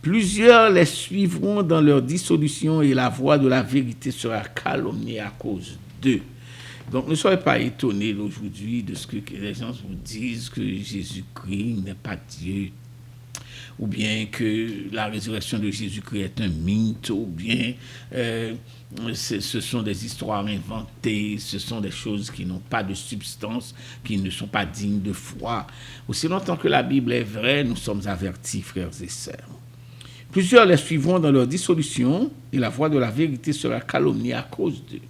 Plusieurs les suivront dans leur dissolution et la voix de la vérité sera calomniée à cause d'eux. Donc ne soyez pas étonnés aujourd'hui de ce que les gens vous disent, que Jésus-Christ n'est pas Dieu, ou bien que la résurrection de Jésus-Christ est un mythe, ou bien ce sont des histoires inventées, ce sont des choses qui n'ont pas de substance, qui ne sont pas dignes de foi. Aussi longtemps que la Bible est vraie, nous sommes avertis, frères et sœurs. Plusieurs les suivront dans leur dissolution, et la voix de la vérité sera calomniée à cause d'eux.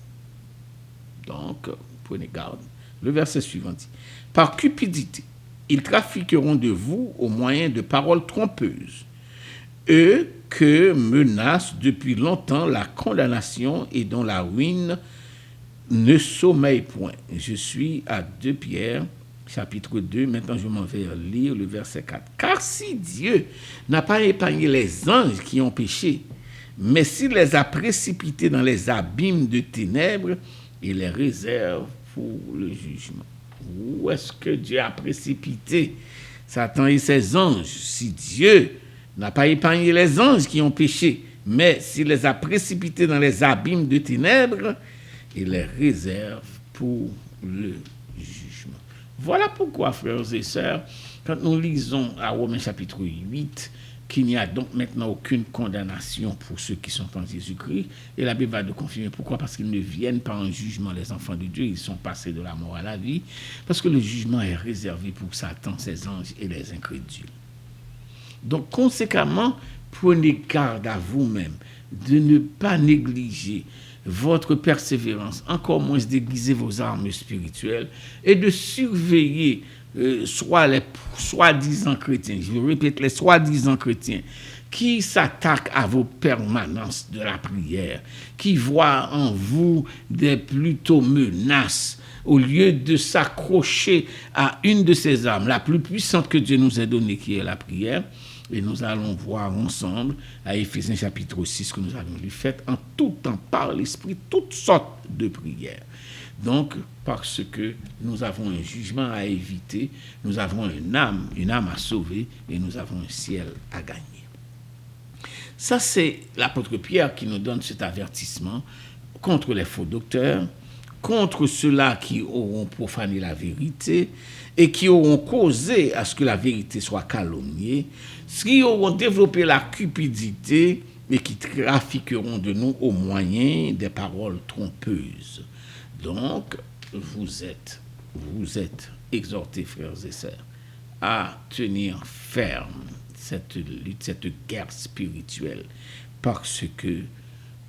Donc, prenez garde. Le verset suivant dit, « Par cupidité, ils trafiqueront de vous au moyen de paroles trompeuses, eux que menace depuis longtemps la condamnation et dont la ruine ne sommeille point. » Je suis à 2 Pierre, chapitre 2. Maintenant, je m'en vais lire le verset 4. « Car si Dieu n'a pas épargné les anges qui ont péché, mais s'il les a précipités dans les abîmes de ténèbres, il les réserve pour le jugement. » Où est-ce que Dieu a précipité Satan et ses anges? Si Dieu n'a pas épargné les anges qui ont péché, mais s'il les a précipités dans les abîmes de ténèbres, il les réserve pour le jugement. Voilà pourquoi, frères et sœurs, quand nous lisons à Romains chapitre 8, qu'il n'y a donc maintenant aucune condamnation pour ceux qui sont en Jésus-Christ, et la Bible va nous confirmer pourquoi, parce qu'ils ne viennent pas en jugement, les enfants de Dieu, ils sont passés de la mort à la vie, parce que le jugement est réservé pour Satan, ses anges et les incrédules. Donc, conséquemment, prenez garde à vous-même de ne pas négliger votre persévérance, encore moins déguiser vos armes spirituelles et de surveiller soit les soi-disant chrétiens, je répète, les soi-disant chrétiens qui s'attaquent à vos permanences de la prière, qui voient en vous des plutôt menaces, au lieu de s'accrocher à une de ces armes, la plus puissante que Dieu nous a donnée, qui est la prière. Et nous allons voir ensemble à Éphésiens chapitre 6 que nous avons lu, faites en tout temps par l'Esprit toutes sortes de prières. Donc, parce que nous avons un jugement à éviter, nous avons une âme à sauver et nous avons un ciel à gagner. Ça, c'est l'apôtre Pierre qui nous donne cet avertissement contre les faux docteurs, contre ceux-là qui auront profané la vérité et qui auront causé à ce que la vérité soit calomniée, qui auront développé la cupidité et qui trafiqueront de nous au moyen des paroles trompeuses. Donc, vous êtes exhortés, frères et sœurs, à tenir ferme cette lutte, cette guerre spirituelle, parce que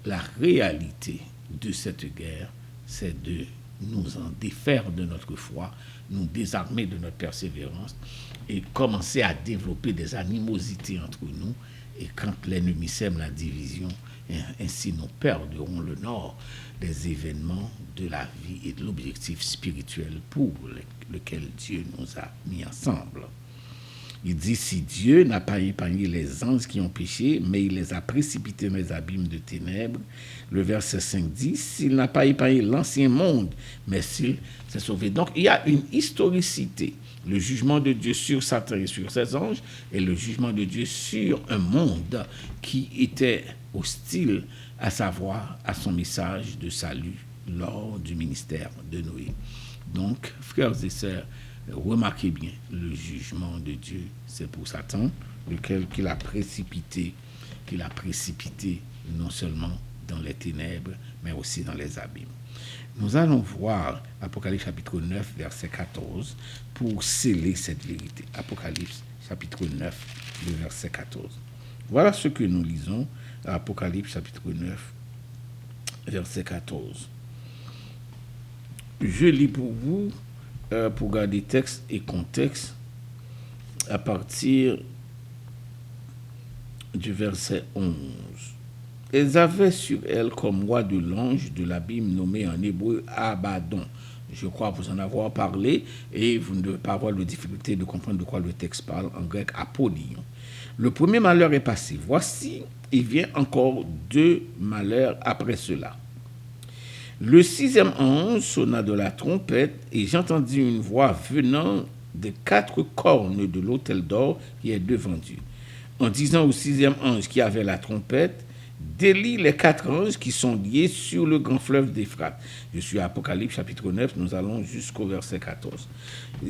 la réalité de cette guerre, c'est de nous en défaire de notre foi, nous désarmer de notre persévérance et commencer à développer des animosités entre nous. Et quand l'ennemi sème la division, ainsi nous perdrons le nord des événements de la vie et de l'objectif spirituel pour lequel Dieu nous a mis ensemble. Il dit, si Dieu n'a pas épargné les anges qui ont péché, mais il les a précipités dans les abîmes de ténèbres. Le verset 5 dit, s'il n'a pas épargné l'ancien monde, mais s'il s'est sauvé. Donc, il y a une historicité. Le jugement de Dieu sur Satan et sur ses anges, et le jugement de Dieu sur un monde qui était hostile, à savoir à son message de salut lors du ministère de Noé. Donc, frères et sœurs, remarquez bien, le jugement de Dieu, c'est pour Satan, lequel qu'il a précipité non seulement dans les ténèbres, mais aussi dans les abîmes. Nous allons voir Apocalypse chapitre 9, verset 14, pour sceller cette vérité. Apocalypse chapitre 9, le verset 14. Voilà ce que nous lisons à Apocalypse chapitre 9, verset 14. Je lis pour vous, pour garder texte et contexte, à partir du verset 11. Elles avaient sur elles comme roi de l'ange de l'abîme nommé en hébreu Abaddon. Je crois vous en avoir parlé et vous ne devez pas avoir de difficulté de comprendre de quoi le texte parle, en grec Apollyon. Le premier malheur est passé. Voici, il vient encore 2 malheurs après cela. Le 6e ange sonna de la trompette et j'entendis une voix venant des 4 cornes de l'autel d'or qui est devant Dieu, en disant au 6e ange qui avait la trompette, délie les 4 anges qui sont liés sur le grand fleuve d'Euphrate. Je suis à Apocalypse chapitre 9, nous allons jusqu'au verset 14.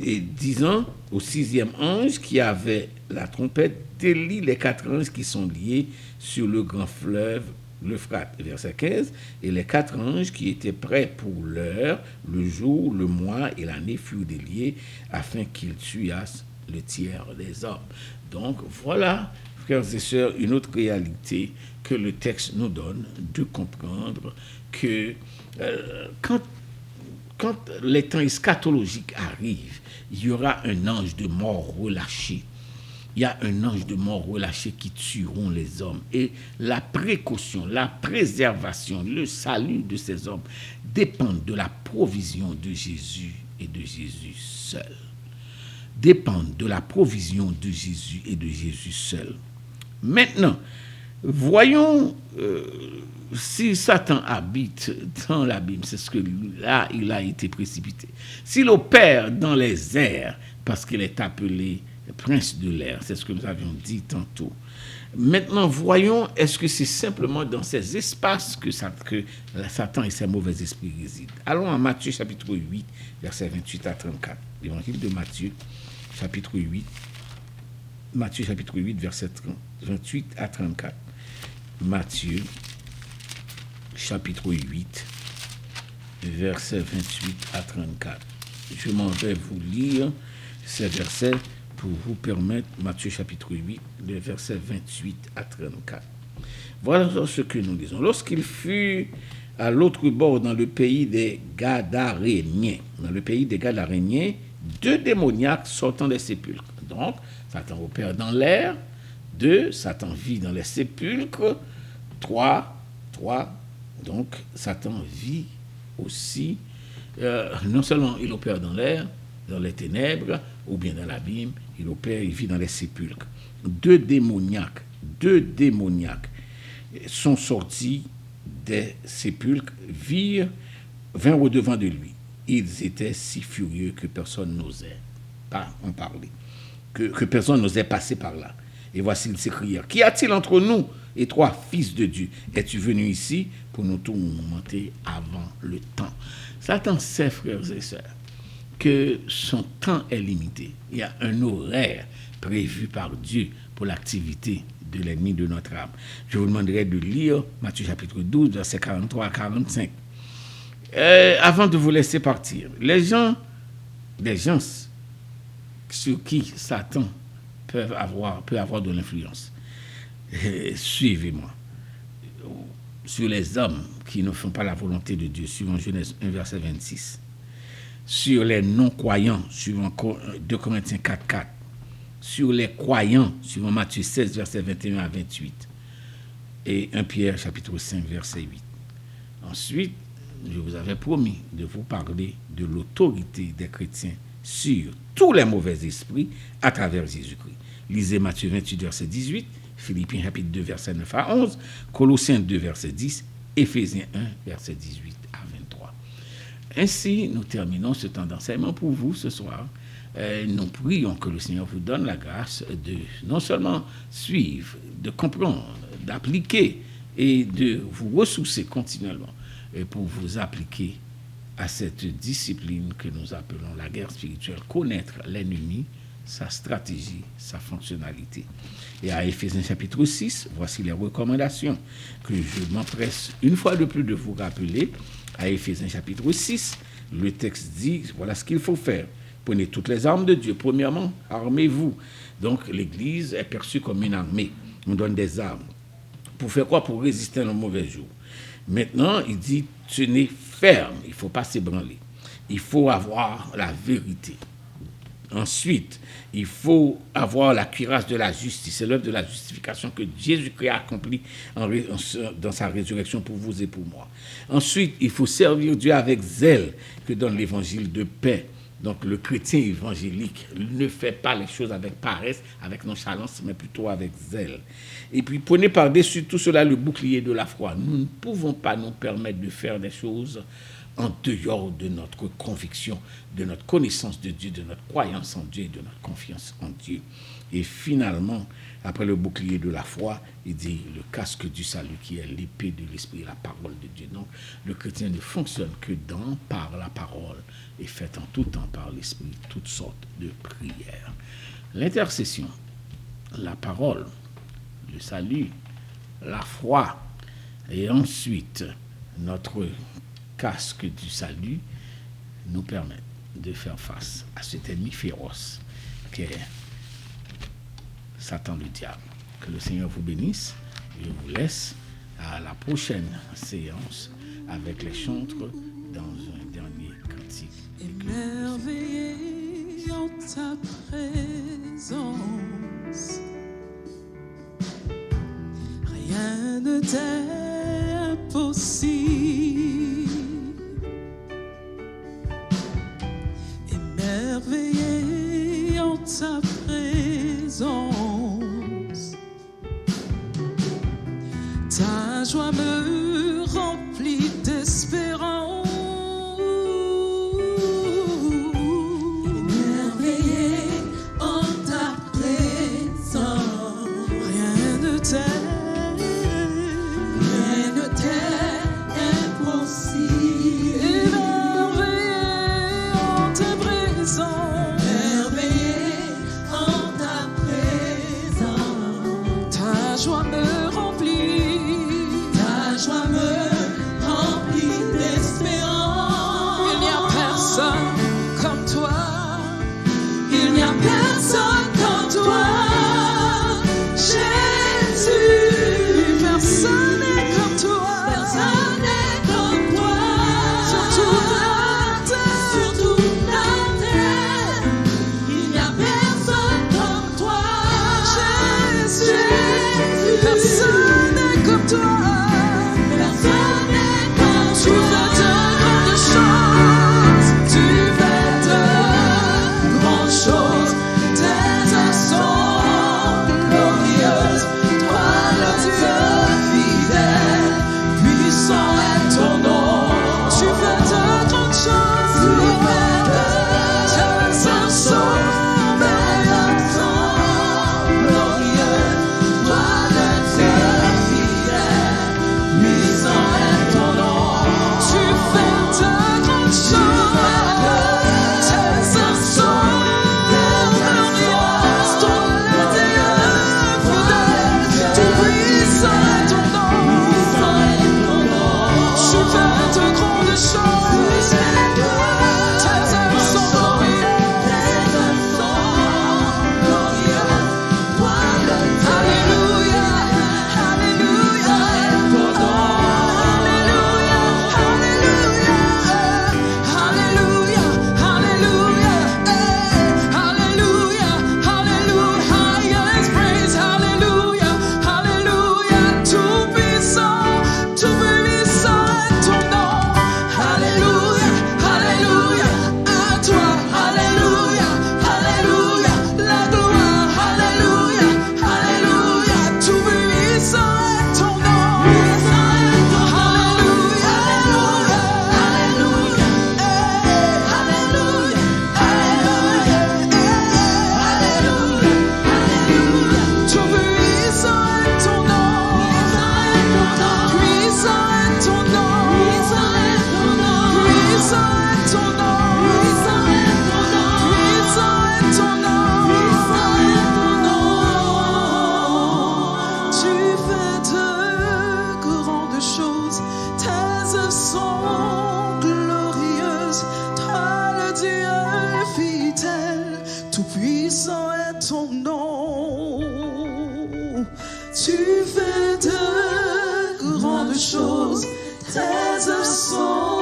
Et disant au 6e ange qui avait la trompette, délie les 4 anges qui sont liés sur le grand fleuve l'Euphrate, verset 15, et les 4 anges qui étaient prêts pour l'heure, le jour, le mois et l'année furent déliés afin qu'ils tuassent le tiers des hommes. Donc voilà, frères et sœurs, une autre réalité que le texte nous donne de comprendre que quand quand les temps eschatologiques arrivent, il y aura un ange de mort relâché. Il y a un ange de mort relâché qui tueront les hommes. Et la précaution, la préservation, le salut de ces hommes dépendent de la provision de Jésus et de Jésus seul. Dépendent de la provision de Jésus et de Jésus seul. Maintenant, voyons si Satan habite dans l'abîme, c'est ce que là, il a été précipité. S'il opère dans les airs, parce qu'il est appelé prince de l'air, c'est ce que nous avions dit tantôt. Maintenant, voyons, est-ce que c'est simplement dans ces espaces que Satan et ses mauvais esprits résident? Allons à Matthieu chapitre 8, versets 28 à 34. L'évangile de Matthieu, chapitre 8. Matthieu chapitre 8, versets 28 à 34. Matthieu chapitre 8, versets 28 à 34. Je m'en vais vous lire ces versets pour vous permettre, Matthieu chapitre 8, les versets 28 à 34. Voilà ce que nous lisons. Lorsqu'il fut à l'autre bord dans le pays des Gadaréniens, deux démoniaques sortant des sépulcres. Donc, Satan opère dans l'air. 2, Satan vit dans les sépulcres. 3, donc Satan vit aussi, non seulement il opère dans l'air, dans les ténèbres, ou bien dans l'abîme, il vit dans les sépulcres. Deux démoniaques sont sortis des sépulcres, vinrent au-devant de lui. Ils étaient si furieux que personne n'osait pas en parler, que personne n'osait passer par là. Et voici, ils s'écrièrent: Qu'y a-t-il entre nous et toi, fils de Dieu? Es-tu venu ici pour nous tourmenter avant le temps? Satan sait, frères et sœurs, que son temps est limité. Il y a un horaire prévu par Dieu pour l'activité de l'ennemi de notre âme. Je vous demanderai de lire Matthieu chapitre 12, versets 43 à 45. Avant de vous laisser partir, les gens sur qui Satan peut avoir de l'influence, suivez-moi, sur les hommes qui ne font pas la volonté de Dieu, suivant Genèse 1, verset 26, sur les non-croyants, suivant 2 Corinthiens 4, 4, sur les croyants, suivant Matthieu 16, verset 21 à 28, et 1 Pierre, chapitre 5, verset 8. Ensuite, je vous avais promis de vous parler de l'autorité des chrétiens sur tous les mauvais esprits à travers Jésus-Christ. Lisez Matthieu 28, verset 18, Philippiens chapitre 2, verset 9 à 11, Colossiens 2, verset 10, Éphésiens 1, verset 18 à 23. Ainsi, nous terminons ce temps d'enseignement pour vous ce soir. Nous prions que le Seigneur vous donne la grâce de non seulement suivre, de comprendre, d'appliquer et de vous ressourcer continuellement pour vous appliquer à cette discipline que nous appelons la guerre spirituelle, connaître l'ennemi, sa stratégie, sa fonctionnalité. Et à Éphésiens chapitre 6, voici les recommandations que je m'empresse une fois de plus de vous rappeler. À Éphésiens chapitre 6, le texte dit, voilà ce qu'il faut faire. Prenez toutes les armes de Dieu. Premièrement, armez-vous. Donc l'Église est perçue comme une armée. On donne des armes. Pour faire quoi? Pour résister à nos mauvais jours. Maintenant, il dit, tenez ferme. Il ne faut pas s'ébranler. Il faut avoir la vérité. Ensuite, il faut avoir la cuirasse de la justice. C'est l'œuvre de la justification que Jésus-Christ a accomplie dans sa résurrection pour vous et pour moi. Ensuite, il faut servir Dieu avec zèle que donne l'évangile de paix. Donc, le chrétien évangélique ne fait pas les choses avec paresse, avec nonchalance, mais plutôt avec zèle. Et puis, prenez par-dessus tout cela le bouclier de la foi. Nous ne pouvons pas nous permettre de faire des choses en dehors de notre conviction, de notre connaissance de Dieu, de notre croyance en Dieu et de notre confiance en Dieu. Et finalement, après le bouclier de la foi, il dit le casque du salut qui est l'épée de l'esprit, la parole de Dieu. Donc, le chrétien ne fonctionne que par la parole et fait en tout temps par l'esprit toutes sortes de prières. L'intercession, la parole, le salut, la foi et ensuite notre casque du salut nous permettent de faire face à cet ennemi féroce qu'est Satan le diable. Que le Seigneur vous bénisse. Je vous laisse à la prochaine séance avec les chantres dans un dernier cantique. Haïti. Émerveillé en ta présence, rien ne t'est impossible. Émerveillé en ta présence, ta joie me remplit d'espérance. Tout-puissant est ton nom. Tu fais de grandes choses, tes œuvres sont